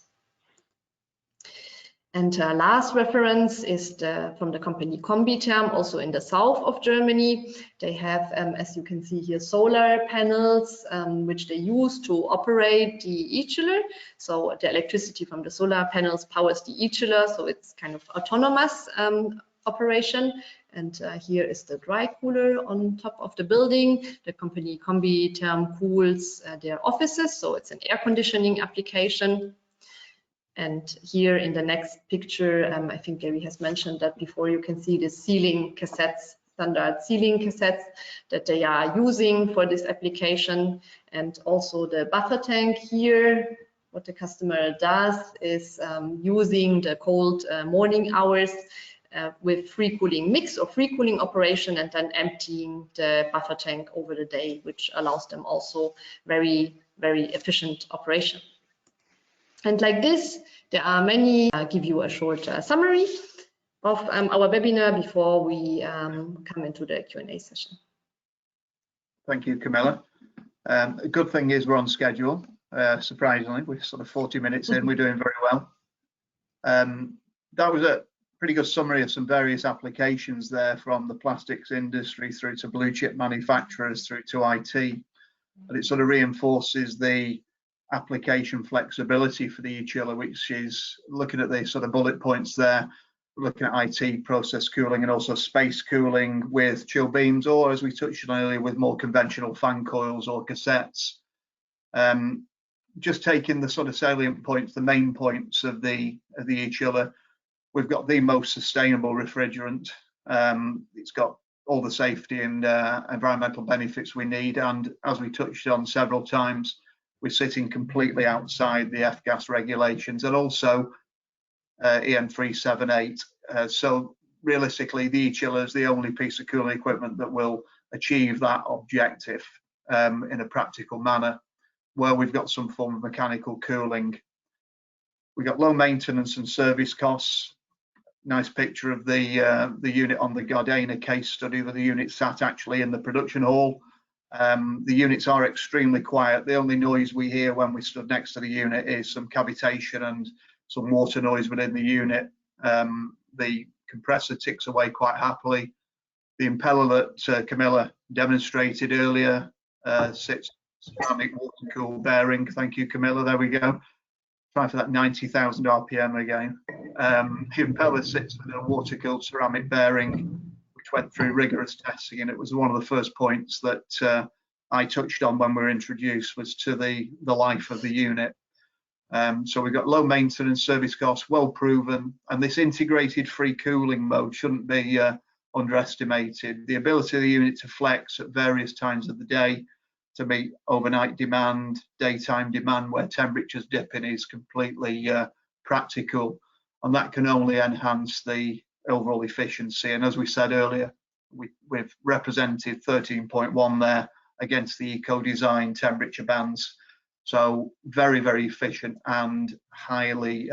And last reference is from the company Combitherm, also in the south of Germany. They have, as you can see here, solar panels, which they use to operate the e-chiller. So the electricity from the solar panels powers the e-chiller, so it's kind of autonomous operation. And here is the dry cooler on top of the building. The company Combitherm cools their offices, so it's an air conditioning application. And here in the next picture, I think Gary has mentioned that before, you can see the ceiling cassettes, standard ceiling cassettes that they are using for this application. And also the buffer tank here. What the customer does is using the cold morning hours with free cooling mix or free cooling operation and then emptying the buffer tank over the day, which allows them also very, very efficient operation. And like this, there are many. I'll give you a short summary of our webinar before we come into the Q&A session. Thank you, Camilla. A good thing is we're on schedule. Surprisingly, we're sort of 40 minutes in. We're doing very well. That was a pretty good summary of some various applications there, from the plastics industry through to blue chip manufacturers through to IT. And it sort of reinforces the application flexibility for the e-chiller, which is looking at the sort of bullet points there, looking at IT, process cooling, and also space cooling with chill beams, or as we touched on earlier, with more conventional fan coils or cassettes. Just taking the sort of salient points, the main points of the e-chiller, we've got the most sustainable refrigerant. It's got all the safety and environmental benefits we need, and as we touched on several times, we're sitting completely outside the F-gas regulations and also EN 378. So realistically, the e-chiller is the only piece of cooling equipment that will achieve that objective in a practical manner, where we've got some form of mechanical cooling. We've got low maintenance and service costs. Nice picture of the unit on the Gardena case study, where the unit sat actually in the production hall. The units are extremely quiet. The only noise we hear when we stood next to the unit is some cavitation and some water noise within the unit. The compressor ticks away quite happily. The impeller that Camilla demonstrated earlier sits ceramic water cool bearing. Thank you, Camilla. There we go. Try for that 90,000 RPM again. The impeller sits with a water cooled ceramic bearing, which went through rigorous testing, and it was one of the first points that I touched on when we were introduced, was to the life of the unit. So we've got low maintenance, service costs, well proven, and this integrated free cooling mode shouldn't be underestimated. The ability of the unit to flex at various times of the day to meet overnight demand, daytime demand where temperatures dipping is completely practical, and that can only enhance the overall efficiency. And as we said earlier, we've represented 13.1 there against the eco-design temperature bands. So very, very efficient and highly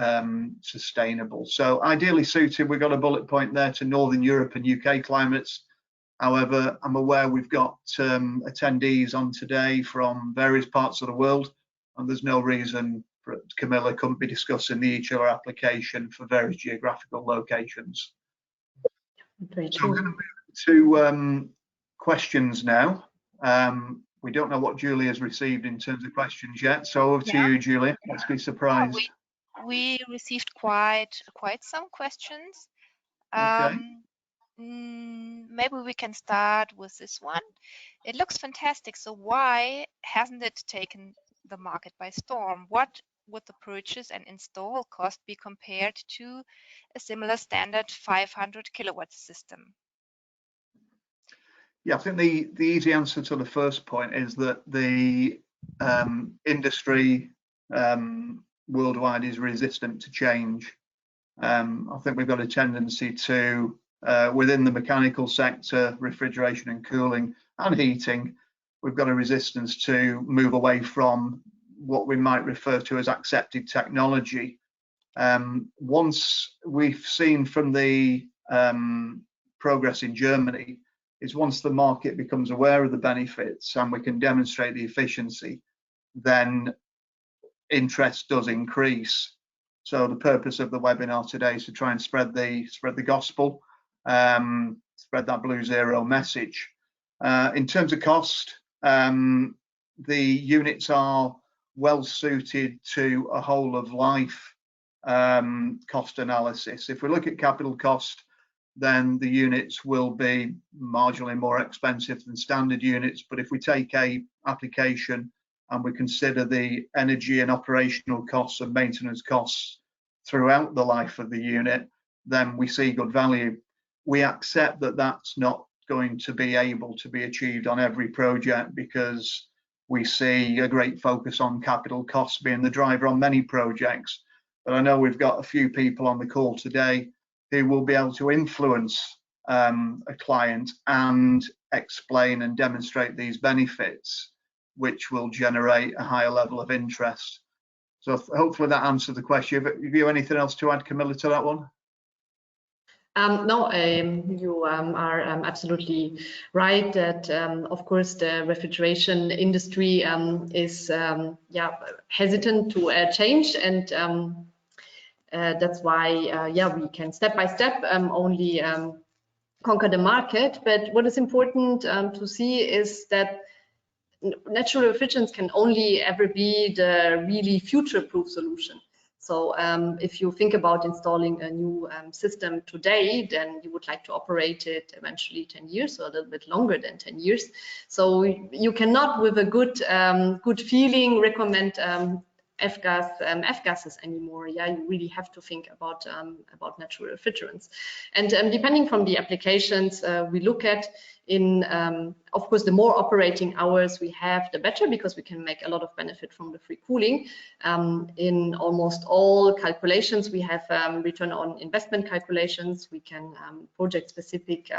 sustainable. So ideally suited, we've got a bullet point there, to Northern Europe and UK climates. However, I'm aware we've got attendees on today from various parts of the world, and there's no reason for Camilla couldn't be discussing the e-chiller application for various geographical locations. Very So I'm going true. to move to questions now. We don't know what Julie has received in terms of questions yet, so over to you, Julie. Let's be surprised. We received quite some questions. Okay. Maybe we can start with this one. It looks fantastic. So why hasn't it taken the market by storm? What would the purchase and install cost be compared to a similar standard 500 kilowatt system? Yeah, I think the easy answer to the first point is that the industry worldwide is resistant to change. I think we've got a tendency to, within the mechanical sector, refrigeration and cooling and heating, we've got a resistance to move away from what we might refer to as accepted technology. Once we've seen from the progress in Germany, is once the market becomes aware of the benefits and we can demonstrate the efficiency, then interest does increase. So the purpose of the webinar today is to try and spread the gospel, spread that Bluezero message. In terms of cost, the units are well suited to a whole of life cost analysis. If we look at capital cost, then the units will be marginally more expensive than standard units. But if we take a application and we consider the energy and operational costs and maintenance costs throughout the life of the unit, then we see good value. We accept that that's not going to be able to be achieved on every project because we see a great focus on capital costs being the driver on many projects. But I know we've got a few people on the call today who will be able to influence a client and explain and demonstrate these benefits, which will generate a higher level of interest. So hopefully that answered the question. Have you anything else to add, Camilla, to that one? No, you are absolutely right that, of course, the refrigeration industry is hesitant to change, and that's why we can step by step only conquer the market. But what is important to see is that natural refrigerants can only ever be the really future-proof solution. So if you think about installing a new system today, then you would like to operate it eventually 10 years or a little bit longer than 10 years. So you cannot, with a good feeling, recommend F-gases anymore. Yeah, you really have to think about natural refrigerants. And depending from the applications we look at, of course, the more operating hours we have, the better, because we can make a lot of benefit from the free cooling. In almost all calculations, we have return on investment calculations. We can project-specific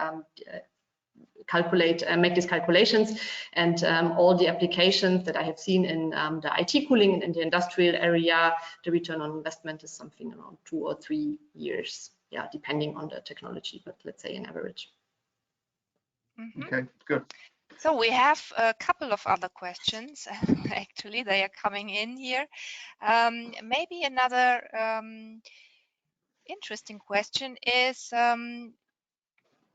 make these calculations, and all the applications that I have seen in the IT cooling and in the industrial area, the return on investment is something around 2 or 3 years, yeah, depending on the technology, but let's say an average. Okay, good. So we have a couple of other questions. Actually, they are coming in here. Maybe another interesting question is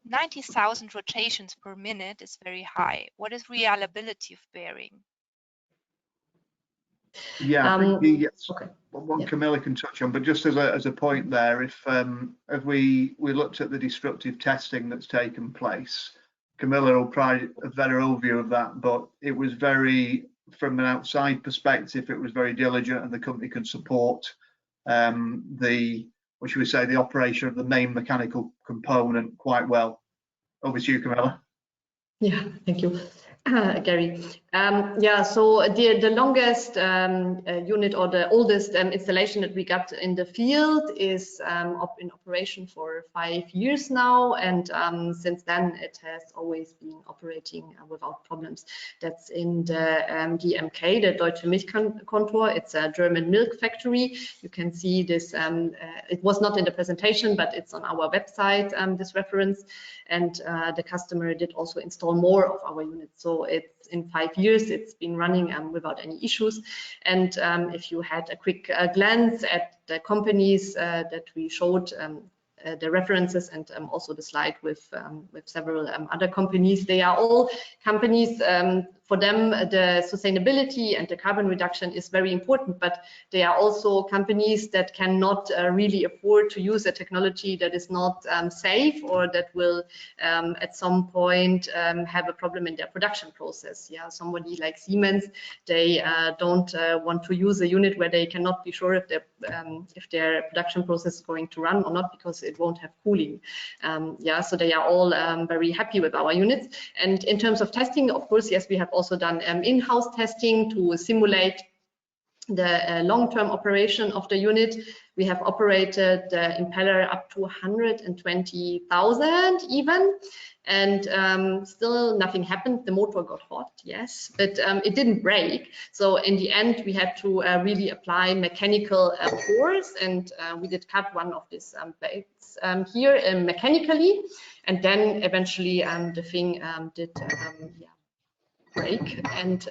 90,000 rotations per minute is very high. What is reliability of bearing? Yeah, I think okay. One Camilla can touch on, but just as a point there, if we looked at the destructive testing that's taken place, Camilla will probably a better overview of that, but it was very, from an outside perspective, it was very diligent, and the company can support what should we say, the operation of the main mechanical component quite well. Over to you, Camilla. Yeah, thank you. Gary. Yeah, so the longest unit or the oldest installation that we got in the field is in operation for 5 years now, and since then it has always been operating without problems. That's in the DMK, the Deutsche Milchkontor. It's a German milk factory. You can see this, it was not in the presentation, but it's on our website, this reference, and the customer did also install more of our units. So it's in 5 years, it's been running without any issues. And if you had a quick glance at the companies that we showed, the references and also the slide with several other companies, they are all companies, for them the sustainability and the carbon reduction is very important, but they are also companies that cannot really afford to use a technology that is not safe, or that will at some point have a problem in their production process. Yeah, somebody like Siemens, they don't want to use a unit where they cannot be sure if their production process is going to run or not, because it won't have cooling. Yeah, so they are all very happy with our units. And in terms of testing, of course, yes, we have also done in-house testing to simulate the long-term operation of the unit. We have operated the impeller up to 120,000 even, and still nothing happened. The motor got hot, yes, but it didn't break. So in the end, we had to really apply mechanical force, and we did cut one of these plates here mechanically, and then eventually the thing did break. And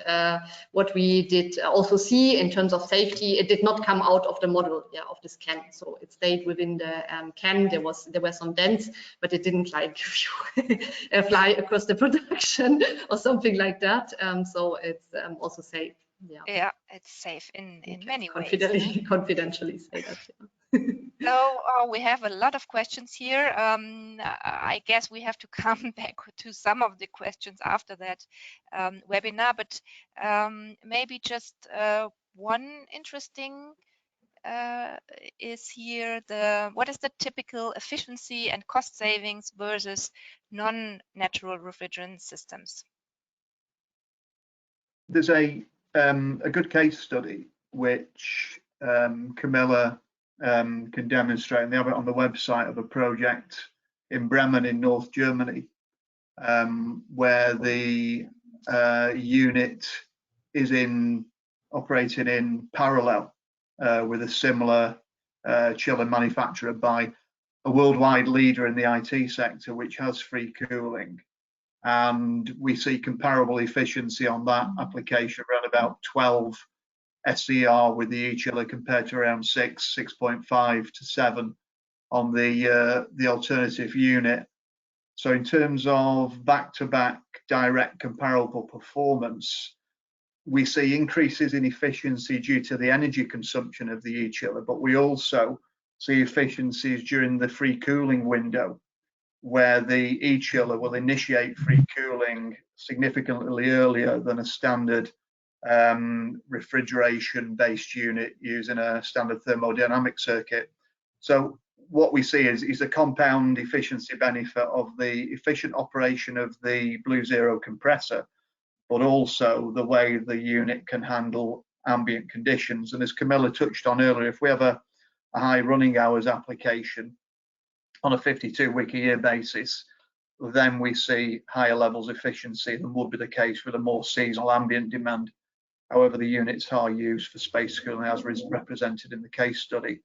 what we did also see in terms of safety, it did not come out of the model, yeah, of this can. So it stayed within the can. There were some dents, but it didn't like fly across the production or something like that. So it's also safe. Yeah. Yeah, it's safe in many ways. Confidentially say that. Yeah. So we have a lot of questions here. I guess we have to come back to some of the questions after that webinar, but maybe just one interesting is here, what is the typical efficiency and cost savings versus non-natural refrigerant systems? There's a good case study which Camilla can demonstrate, and they have it on the website, of a project in Bremen in North Germany, where the unit is operating in parallel with a similar chiller manufacturer by a worldwide leader in the IT sector, which has free cooling. And we see comparable efficiency on that application, around about 12 SCR with the e-chiller compared to around 6.5 to 7 on the alternative unit. So in terms of back-to-back direct comparable performance, we see increases in efficiency due to the energy consumption of the e-chiller, but we also see efficiencies during the free cooling window, where the e-chiller will initiate free cooling significantly earlier than a standard refrigeration-based unit using a standard thermodynamic circuit. So what we see is a compound efficiency benefit of the efficient operation of the Bluezero compressor, but also the way the unit can handle ambient conditions. And as Camilla touched on earlier, if we have a high running hours application on a 52-week-a-year basis, then we see higher levels of efficiency than would be the case with a more seasonal ambient demand. However, the units are used for space cooling, as is represented in the case study.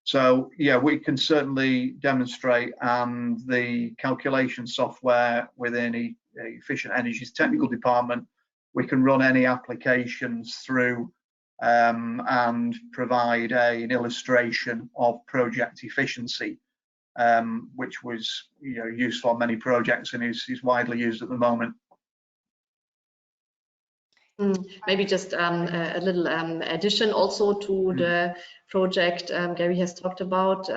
So yeah, we can certainly demonstrate, and the calculation software within Efficient Energy's technical department, we can run any applications through and provide an illustration of project efficiency, which was useful on many projects and is widely used at the moment. Maybe just a little addition also to the project Gary has talked about.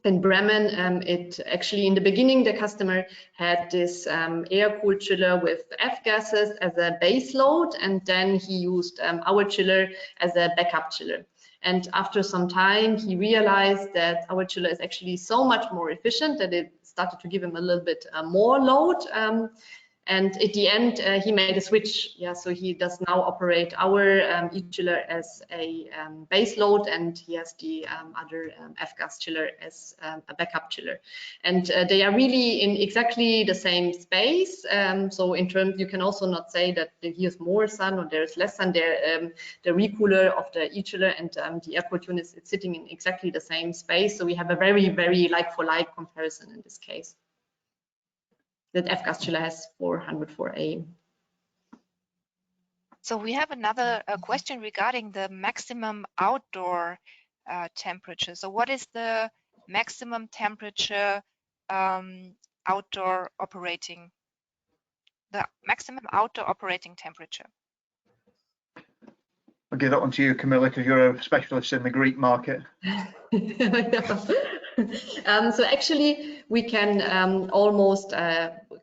In Bremen, it actually, in the beginning, the customer had this air-cooled chiller with F-gases as a base load, and then he used our chiller as a backup chiller. And after some time, he realized that our chiller is actually so much more efficient that it started to give him a little bit more load. And at the end, he made a switch. Yeah, so he does now operate our e-chiller as a base load, and he has the other F-gas chiller as a backup chiller. And they are really in exactly the same space. So in terms, you can also not say that here's more sun or there's less sun. There, the recooler of the e-chiller and the airport unit is sitting in exactly the same space. So we have a very, very like-for-like comparison in this case. That F-gas chiller has 404A. So we have another question regarding the maximum outdoor temperature. So what is the maximum temperature outdoor operating? The maximum outdoor operating temperature. I'll give that one to you, Camilla, because you're a specialist in the Greek market. So actually, we can almost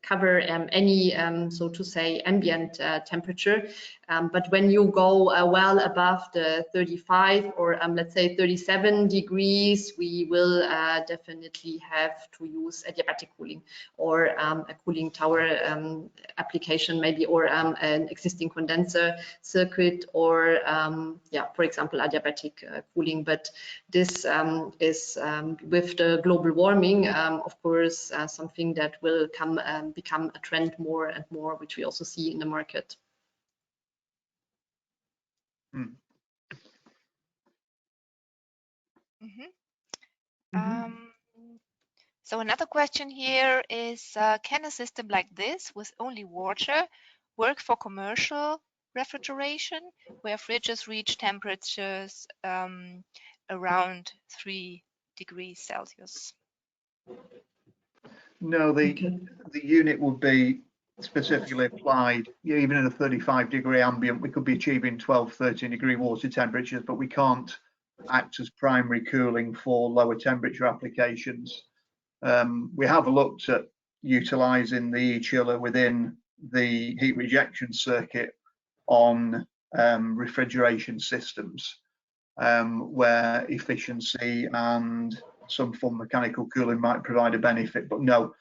cover any, so to say, ambient temperature. But when you go well above the 35 or let's say 37 degrees, we will definitely have to use adiabatic cooling or a cooling tower application maybe, or an existing condenser circuit, or yeah, for example, adiabatic cooling. But this is with the global warming, of course, something that will become a trend more and more, which we also see in the market. So another question here is, can a system like this with only water work for commercial refrigeration, where fridges reach temperatures around 3 degrees Celsius? No, the unit would be specifically applied, even in a 35-degree ambient, we could be achieving 12, 13-degree water temperatures, but we can't act as primary cooling for lower temperature applications. We have looked at utilizing the chiller within the heat rejection circuit on refrigeration systems, where efficiency and some form of mechanical cooling might provide a benefit. But no,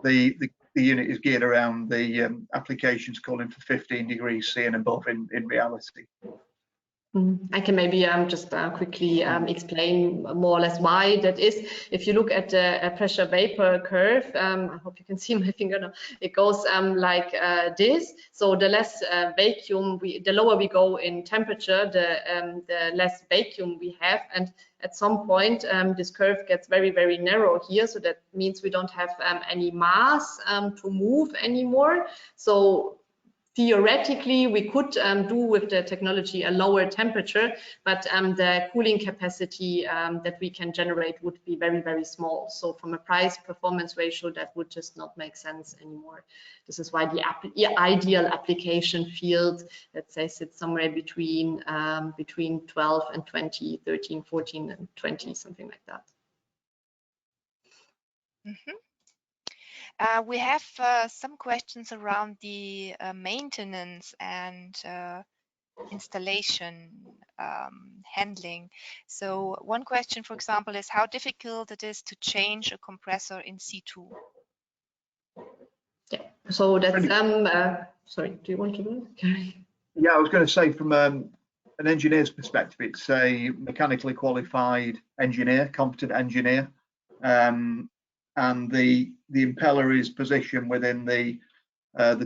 the unit is geared around the applications calling for 15 degrees C and above in reality. I can maybe just quickly explain more or less why that is. If you look at the pressure vapor curve, I hope you can see my finger now, it goes like this. So the less vacuum, the lower we go in temperature, the less vacuum we have. And at some point, this curve gets very, very narrow here. So that means we don't have any mass to move anymore. So theoretically, we could do with the technology a lower temperature, but the cooling capacity that we can generate would be very, very small. So from a price performance ratio, that would just not make sense anymore. This is why the ideal application field, let's say, sits somewhere between 12 and 20, 13, 14 and 20, something like that. We have some questions around the maintenance and installation handling. So one question, for example, is how difficult it is to change a compressor in C2. Yeah, so that's sorry, do you want to do it? Yeah, I was going to say, from an engineer's perspective, it's a mechanically qualified engineer, competent engineer, and the impeller is positioned within the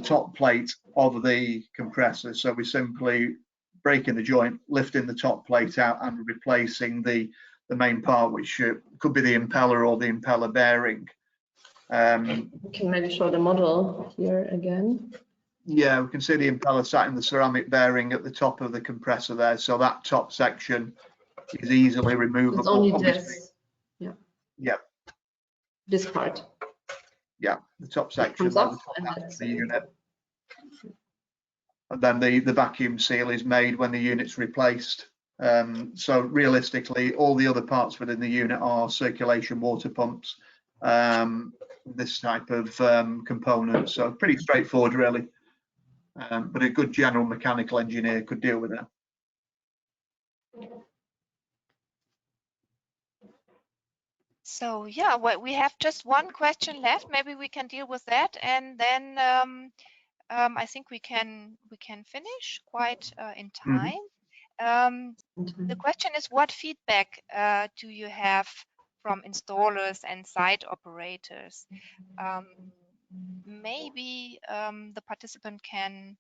top plate of the compressor. So we're simply breaking the joint, lifting the top plate out, and replacing the main part, which could be the impeller or the impeller bearing. We can maybe show the model here again. Yeah, we can see the impeller sat in the ceramic bearing at the top of the compressor there. So that top section is easily removable. It's only this. Yeah. Yeah. This part. Yeah, the top section, off, the top of the unit. And then the vacuum seal is made when the unit's replaced. So realistically, all the other parts within the unit are circulation water pumps, this type of component. So pretty straightforward, really. But a good general mechanical engineer could deal with that. So yeah, well, we have just one question left. Maybe we can deal with that, and then I think we can finish quite in time. The question is, what feedback do you have from installers and site operators? Maybe the participant can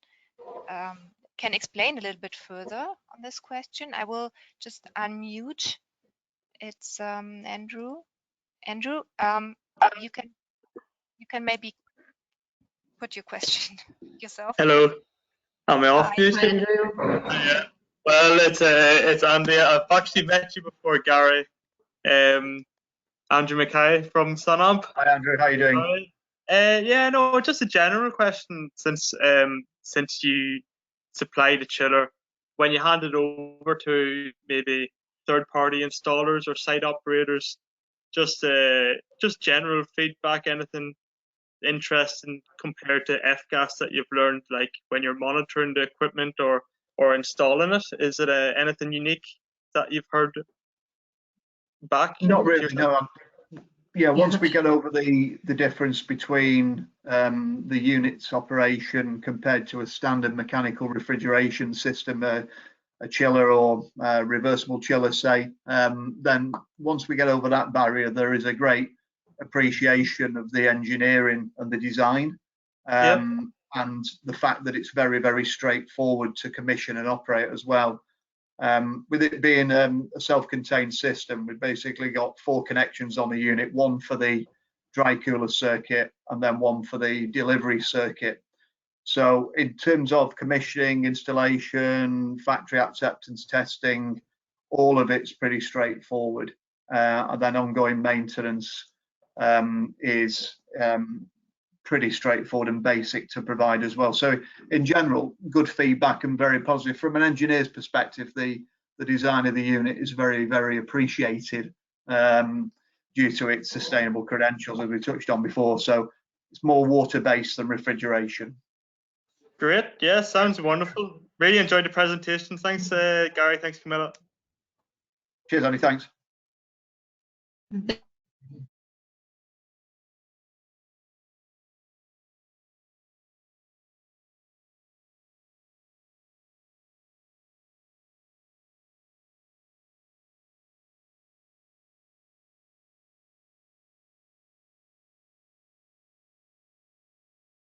explain a little bit further on this question. I will just unmute. It's Andrew. Andrew, you can maybe put your question yourself. Hello, am I off mute? Hi, Andrew. Yeah. Well, it's Andy. I've actually met you before, Gary. Andrew Mackay from Sunamp. Hi Andrew, how are you doing? Yeah, no, just a general question. Since you supply the chiller, when you hand it over to maybe third-party installers or site operators, just general feedback, anything interesting compared to F-gas that you've learned, like when you're monitoring the equipment or installing it? Is it anything unique that you've heard back? Not really, no. Yeah, once we get over the difference between the unit's operation compared to a standard mechanical refrigeration system, a chiller or a reversible chiller, say, then once we get over that barrier, there is a great appreciation of the engineering and the design, and the fact that it's very, very straightforward to commission and operate as well. With it being a self-contained system, we've basically got 4 connections on the unit, one for the dry cooler circuit and then one for the delivery circuit. So in terms of commissioning, installation, factory acceptance testing, all of it's pretty straightforward. And then ongoing maintenance is pretty straightforward and basic to provide as well. So in general, good feedback and very positive. From an engineer's perspective, the design of the unit is very, very appreciated due to its sustainable credentials, as we touched on before. So it's more water-based than refrigeration. Great. Yeah, sounds wonderful. Really enjoyed the presentation. Thanks, Gary. Thanks, Camilla. Cheers, Andy. Thanks.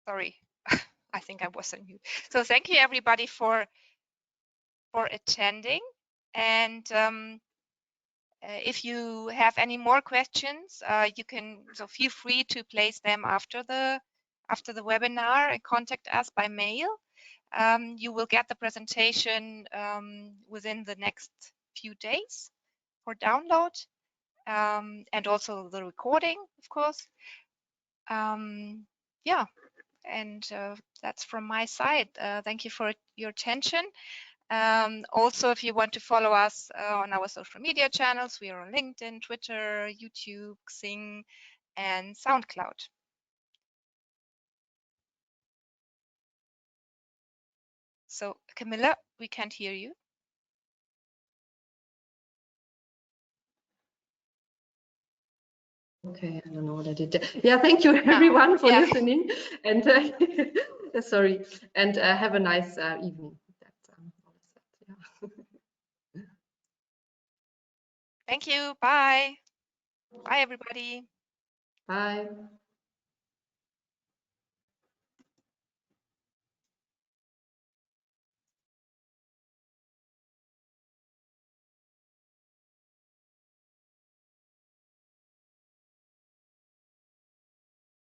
Sorry, I think I was on mute. So thank you everybody for attending, and if you have any more questions, you can feel free to place them after the webinar and contact us by mail. You will get the presentation within the next few days for download, and also the recording, of course. Yeah, and that's from my side. Thank you for your attention. Also, if you want to follow us on our social media channels, we are on LinkedIn, Twitter, YouTube, Xing, and SoundCloud. So, Camilla, we can't hear you. Okay, I don't know what I did there. Yeah, thank you everyone for listening, and sorry, and have a nice evening. Thank you. Bye. Bye, everybody. Bye.